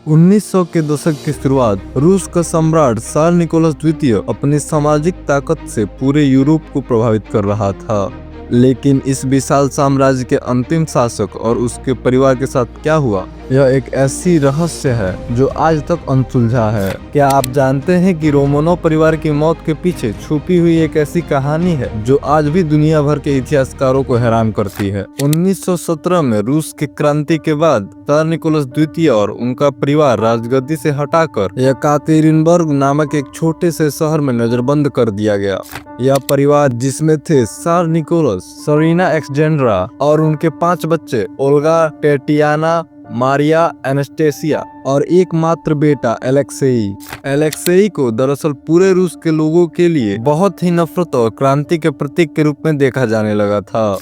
1900 के दशक की शुरुआत रूस का सम्राट त्सार निकोलस द्वितीय अपनी सामाजिक ताकत से पूरे यूरोप को प्रभावित कर रहा था। लेकिन इस विशाल साम्राज्य के अंतिम शासक और उसके परिवार के साथ क्या हुआ, यह एक ऐसी रहस्य है जो आज तक अनसुलझा है। क्या आप जानते हैं कि रोमनोव परिवार की मौत के पीछे छुपी हुई एक ऐसी कहानी है जो आज भी दुनिया भर के इतिहासकारों को हैरान करती है। 1917 में रूस की क्रांति के बाद त्सार निकोलस द्वितीय और उनका परिवार राजगद्दी से हटाकर येकातेरिनबर्ग नामक एक छोटे से शहर में नजरबंद कर दिया गया। यह परिवार, जिसमें थे त्सार निकोलस, सरीना एक्सजेंड्रा और उनके 5 बच्चे ओल्गा, टेटियाना, मारिया, एनास्टेसिया और एकमात्र बेटा एलेक्सेई को दरअसल पूरे रूस के लोगों के लिए बहुत ही नफरत और क्रांति के प्रतीक के रूप में देखा जाने लगा था।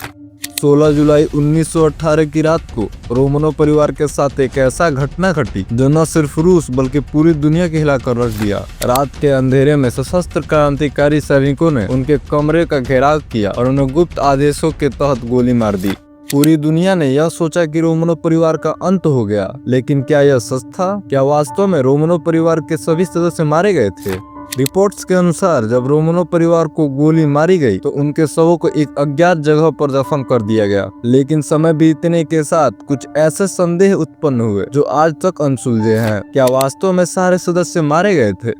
16 जुलाई 1918 की रात को रोमनोव परिवार के साथ एक ऐसा घटना घटी जो न सिर्फ रूस बल्कि पूरी दुनिया को हिलाकर रख दिया। रात के अंधेरे में सशस्त्र क्रांतिकारी सैनिकों ने उनके कमरे का घेराव किया और उन्हें गुप्त आदेशों के तहत गोली मार दी। पूरी दुनिया ने यह सोचा कि रोमनोव परिवार का अंत हो गया, लेकिन क्या यह सच था? क्या वास्तव में रोमनोव परिवार के सभी सदस्य मारे गए थे? रिपोर्ट्स के अनुसार जब रोमनोव परिवार को गोली मारी गई तो उनके शवों को एक अज्ञात जगह पर दफन कर दिया गया। लेकिन समय बीतने के साथ कुछ ऐसे संदेह उत्पन्न हुए जो आज तक अनसुलझे हैं। क्या वास्तव में सारे सदस्य मारे गए थे?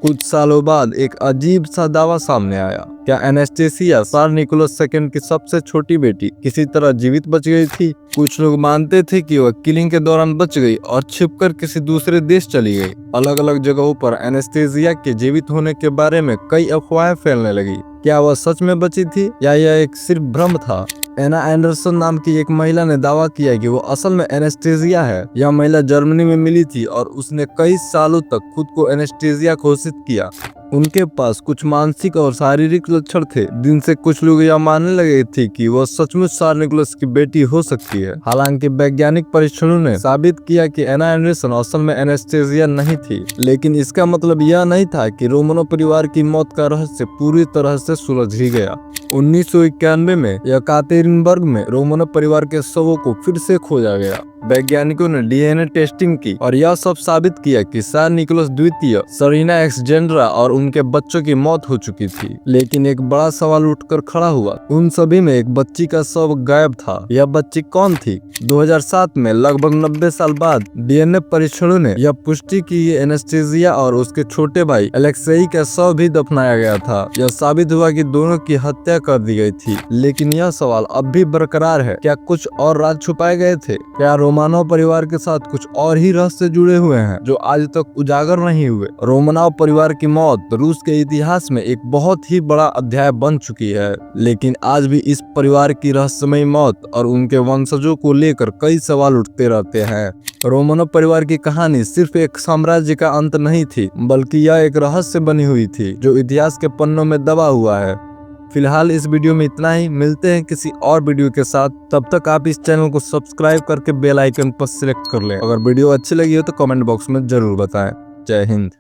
कुछ सालों बाद एक अजीब सा दावा सामने आया। क्या एनास्टेसिया, त्सार निकोलस सेकंड की सबसे छोटी बेटी, किसी तरह जीवित बच गई थी? कुछ लोग मानते थे कि वह किलिंग के दौरान बच गई और छिपकर किसी दूसरे देश चली गई। अलग अलग जगहों पर एनास्टेसिया के जीवित होने के बारे में कई अफवाहें फैलने लगी। क्या वह सच में बची थी या यह एक सिर्फ भ्रम था? एना एंडरसन नाम की एक महिला ने दावा किया कि वो असल में एनास्टेसिया है। यह महिला जर्मनी में मिली थी और उसने कई सालों तक खुद को एनास्टेसिया घोषित किया। उनके पास कुछ मानसिक और शारीरिक लक्षण थे जिनसे कुछ लोग यह मानने लगे थे कि वह सचमुच त्सार निकोलस की बेटी हो सकती है। हालांकि वैज्ञानिक परीक्षणों ने साबित किया कि एना एंडरसन असल में एनास्टेसिया नहीं थी, लेकिन इसका मतलब यह नहीं था कि रोमनोव परिवार की मौत का रहस्य पूरी तरह से सुलझ ही गया। 1991 में येकातेरिनबर्ग में रोमनोव परिवार के शवों को फिर से खोजा गया। वैज्ञानिकों ने डीएनए टेस्टिंग की और यह सब साबित किया कि त्सार निकोलस द्वितीय, सरीना एक्सजेंड्रा और उनके बच्चों की मौत हो चुकी थी। लेकिन एक बड़ा सवाल उठकर खड़ा हुआ। उन सभी में एक बच्ची का शव गायब था। यह बच्ची कौन थी? 2007 में लगभग 90 साल बाद डीएनए परीक्षणों ने यह पुष्टि की एनास्टेसिया और उसके छोटे भाई एलेक्सेई का शव भी दफनाया गया था। यह साबित हुआ कि दोनों की हत्या कर दी गई थी। लेकिन यह सवाल अब भी बरकरार है। क्या कुछ और राज छुपाए गए थे? क्या रोमनोव परिवार के साथ कुछ और ही रहस्य जुड़े हुए हैं जो आज तक उजागर नहीं हुए? रोमनोव परिवार की मौत रूस के इतिहास में एक बहुत ही बड़ा अध्याय बन चुकी है, लेकिन आज भी इस परिवार की रहस्यमयी मौत और उनके वंशजों को लेकर कई सवाल उठते रहते हैं। रोमनोव परिवार की कहानी सिर्फ एक साम्राज्य का अंत नहीं थी, बल्कि यह एक रहस्य बनी हुई थी जो इतिहास के पन्नों में दबा हुआ है। फिलहाल इस वीडियो में इतना ही। मिलते हैं किसी और वीडियो के साथ। तब तक आप इस चैनल को सब्सक्राइब करके बेल आइकन पर सिलेक्ट कर लें। अगर वीडियो अच्छी लगी हो तो कमेंट बॉक्स में जरूर बताएं। जय हिंद।